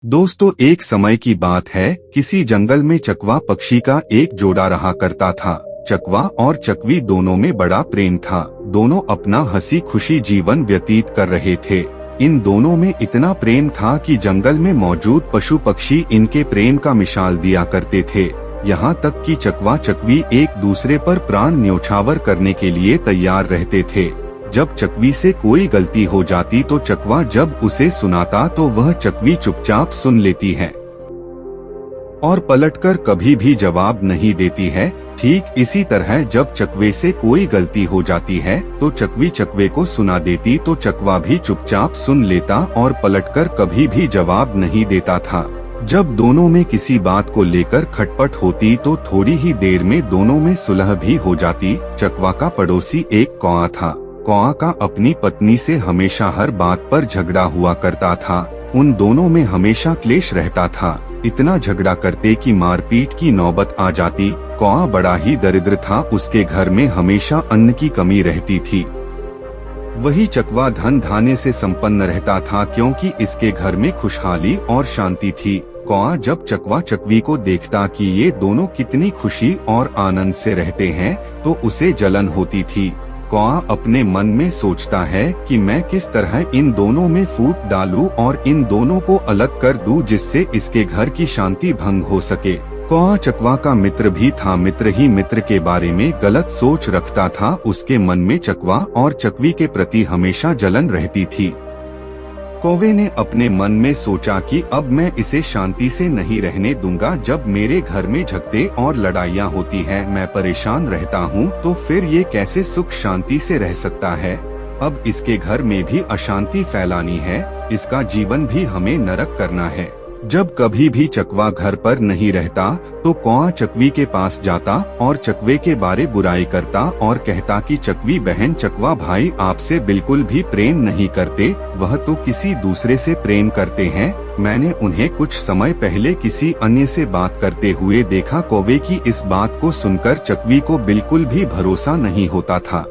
दोस्तों, एक समय की बात है। किसी जंगल में चकवा पक्षी का एक जोड़ा रहा करता था। चकवा और चकवी दोनों में बड़ा प्रेम था। दोनों अपना हंसी खुशी जीवन व्यतीत कर रहे थे। इन दोनों में इतना प्रेम था कि जंगल में मौजूद पशु पक्षी इनके प्रेम का मिसाल दिया करते थे। यहाँ तक कि चकवा चकवी एक दूसरे पर प्राण न्यौछावर करने के लिए तैयार रहते थे। जब चकवी से कोई गलती हो जाती तो चकवा जब उसे सुनाता तो वह चकवी चुपचाप सुन लेती है और पलटकर कभी भी जवाब नहीं देती है। ठीक इसी तरह जब चकवे से कोई गलती हो जाती है तो चकवी चकवे को सुना देती तो चकवा भी चुपचाप सुन लेता और पलटकर कभी भी जवाब नहीं देता था। जब दोनों में किसी बात को लेकर खटपट होती तो थोड़ी ही देर में दोनों में सुलह भी हो जाती। चकवा का पड़ोसी एक कौआ था। कौआ का अपनी पत्नी से हमेशा हर बात पर झगड़ा हुआ करता था। उन दोनों में हमेशा क्लेश रहता था। इतना झगड़ा करते कि मारपीट की नौबत आ जाती। कौआ बड़ा ही दरिद्र था। उसके घर में हमेशा अन्न की कमी रहती थी। वही चकवा धन धान्य से संपन्न रहता था, क्योंकि इसके घर में खुशहाली और शांति थी। कौआ जब चकवा चकवी को देखता कि ये दोनों कितनी खुशी और आनंद से रहते हैं तो उसे जलन होती थी। कौआ अपने मन में सोचता है कि मैं किस तरह इन दोनों में फूट डालूं और इन दोनों को अलग कर दूं जिससे इसके घर की शांति भंग हो सके। कौआ चकवा का मित्र भी था। मित्र ही मित्र के बारे में गलत सोच रखता था। उसके मन में चकवा और चकवी के प्रति हमेशा जलन रहती थी। कौवे ने अपने मन में सोचा कि अब मैं इसे शांति से नहीं रहने दूंगा। जब मेरे घर में झगड़े और लड़ाइयाँ होती हैं, मैं परेशान रहता हूँ, तो फिर ये कैसे सुख शांति से रह सकता है। अब इसके घर में भी अशांति फैलानी है। इसका जीवन भी हमें नरक करना है। जब कभी भी चकवा घर पर नहीं रहता तो कौआ चकवी के पास जाता और चकवे के बारे बुराई करता और कहता कि चकवी बहन, चकवा भाई आपसे बिल्कुल भी प्रेम नहीं करते। वह तो किसी दूसरे से प्रेम करते हैं। मैंने उन्हें कुछ समय पहले किसी अन्य से बात करते हुए देखा। कौवे की इस बात को सुनकर चकवी को बिल्कुल भी भरोसा नहीं होता था।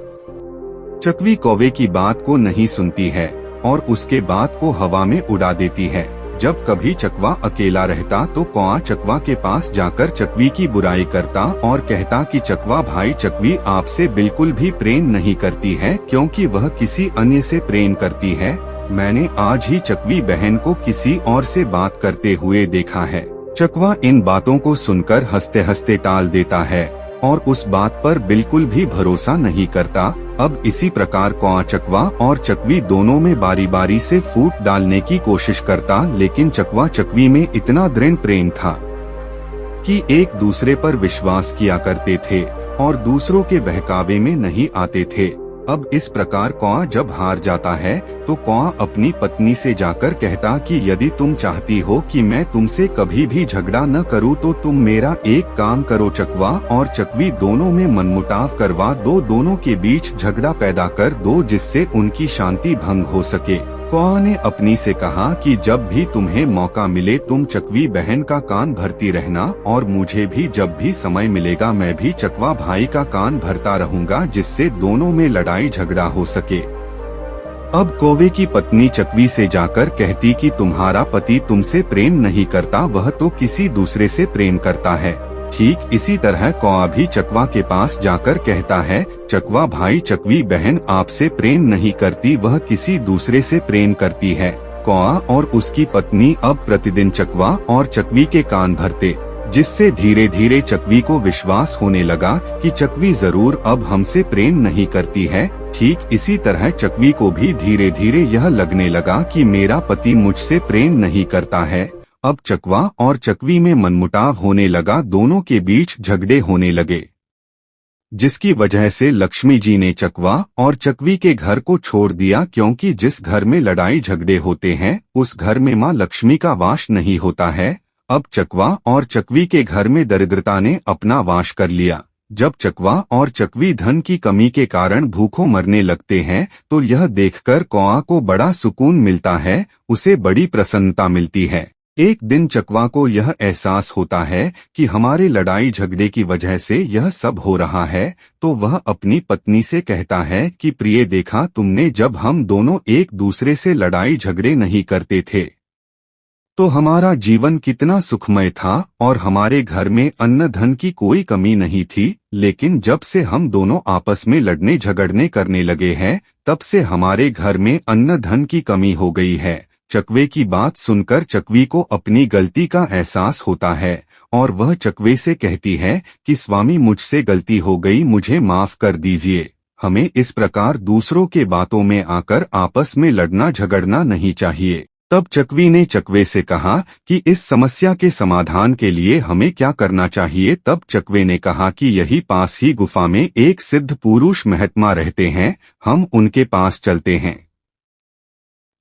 चकवी कौवे की बात को नहीं सुनती है और उसके बात को हवा में उड़ा देती है। जब कभी चकवा अकेला रहता तो कौआ चकवा के पास जाकर चकवी की बुराई करता और कहता कि चकवा भाई, चकवी आपसे बिल्कुल भी प्रेम नहीं करती है, क्योंकि वह किसी अन्य से प्रेम करती है। मैंने आज ही चकवी बहन को किसी और से बात करते हुए देखा है। चकवा इन बातों को सुनकर हंसते हंसते टाल देता है और उस बात पर बिल्कुल भी भरोसा नहीं करता। अब इसी प्रकार कौआ चकवा और चकवी दोनों में बारी बारी से फूट डालने की कोशिश करता, लेकिन चकवा चकवी में इतना दृढ़ प्रेम था कि एक दूसरे पर विश्वास किया करते थे और दूसरों के बहकावे में नहीं आते थे। अब इस प्रकार कौआ जब हार जाता है तो कौआ अपनी पत्नी से जाकर कहता कि यदि तुम चाहती हो कि मैं तुमसे कभी भी झगड़ा न करूं तो तुम मेरा एक काम करो, चकवा और चकवी दोनों में मनमुटाव करवा दो, दोनों के बीच झगड़ा पैदा कर दो जिससे उनकी शांति भंग हो सके। कौआ ने अपनी से कहा कि जब भी तुम्हें मौका मिले तुम चकवी बहन का कान भरती रहना और मुझे भी जब भी समय मिलेगा मैं भी चकवा भाई का कान भरता रहूंगा, जिससे दोनों में लड़ाई झगड़ा हो सके। अब कौवे की पत्नी चकवी से जाकर कहती कि तुम्हारा पति तुमसे प्रेम नहीं करता, वह तो किसी दूसरे से प्रेम करता है। ठीक इसी तरह कौआ भी चकवा के पास जाकर कहता है, चकवा भाई, चकवी बहन आपसे प्रेम नहीं करती, वह किसी दूसरे से प्रेम करती है। कौआ और उसकी पत्नी अब प्रतिदिन चकवा और चकवी के कान भरते, जिससे धीरे धीरे चकवी को विश्वास होने लगा कि चकवी जरूर अब हमसे प्रेम नहीं करती है। ठीक इसी तरह चकवी को भी धीरे धीरे यह लगने लगा कि मेरा पति मुझसे प्रेम नहीं करता है। अब चकवा और चकवी में मनमुटाव होने लगा। दोनों के बीच झगड़े होने लगे, जिसकी वजह से लक्ष्मी जी ने चकवा और चकवी के घर को छोड़ दिया, क्योंकि जिस घर में लड़ाई झगड़े होते हैं उस घर में माँ लक्ष्मी का वास नहीं होता है। अब चकवा और चकवी के घर में दरिद्रता ने अपना वास कर लिया। जब चकवा और चकवी धन की कमी के कारण भूखों मरने लगते हैं तो यह देखकर कौआ को बड़ा सुकून मिलता है, उसे बड़ी प्रसन्नता मिलती है। एक दिन चकवा को यह एहसास होता है कि हमारे लड़ाई झगड़े की वजह से यह सब हो रहा है, तो वह अपनी पत्नी से कहता है कि प्रिय, देखा तुमने, जब हम दोनों एक दूसरे से लड़ाई झगड़े नहीं करते थे तो हमारा जीवन कितना सुखमय था और हमारे घर में अन्न धन की कोई कमी नहीं थी। लेकिन जब से हम दोनों आपस में लड़ने झगड़ने करने लगे हैं, तब से हमारे घर में अन्न धन की कमी हो गई है। चकवे की बात सुनकर चकवी को अपनी गलती का एहसास होता है और वह चकवे से कहती है कि स्वामी, मुझसे गलती हो गई, मुझे माफ कर दीजिए। हमें इस प्रकार दूसरों के बातों में आकर आपस में लड़ना झगड़ना नहीं चाहिए। तब चकवी ने चकवे से कहा कि इस समस्या के समाधान के लिए हमें क्या करना चाहिए। तब चकवे ने कहा कि यही पास ही गुफा में एक सिद्ध पुरुष महात्मा रहते हैं, हम उनके पास चलते हैं।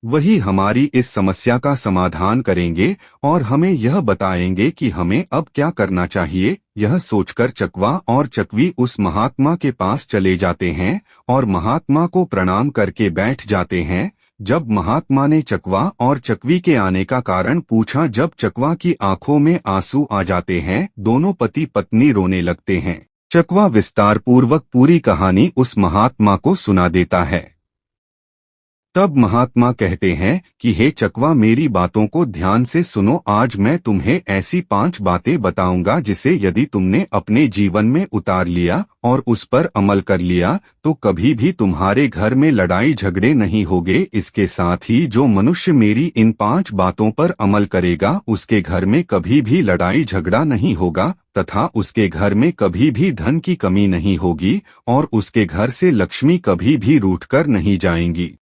वही हमारी इस समस्या का समाधान करेंगे और हमें यह बताएंगे कि हमें अब क्या करना चाहिए। यह सोचकर चकवा और चकवी उस महात्मा के पास चले जाते हैं और महात्मा को प्रणाम करके बैठ जाते हैं। जब महात्मा ने चकवा और चकवी के आने का कारण पूछा, जब चकवा की आंखों में आंसू आ जाते हैं, दोनों पति पत्नी रोने लगते हैं। चकवा विस्तार पूर्वक पूरी कहानी उस महात्मा को सुना देता है। तब महात्मा कहते हैं कि हे चकवा, मेरी बातों को ध्यान से सुनो। आज मैं तुम्हें ऐसी 5 बातें बताऊंगा जिसे यदि तुमने अपने जीवन में उतार लिया और उस पर अमल कर लिया तो कभी भी तुम्हारे घर में लड़ाई झगड़े नहीं होंगे। इसके साथ ही जो मनुष्य मेरी इन 5 बातों पर अमल करेगा उसके घर में कभी भी लड़ाई झगड़ा नहीं होगा तथा उसके घर में कभी भी धन की कमी नहीं होगी और उसके घर से लक्ष्मी कभी भी रूठकर नहीं जाएंगी।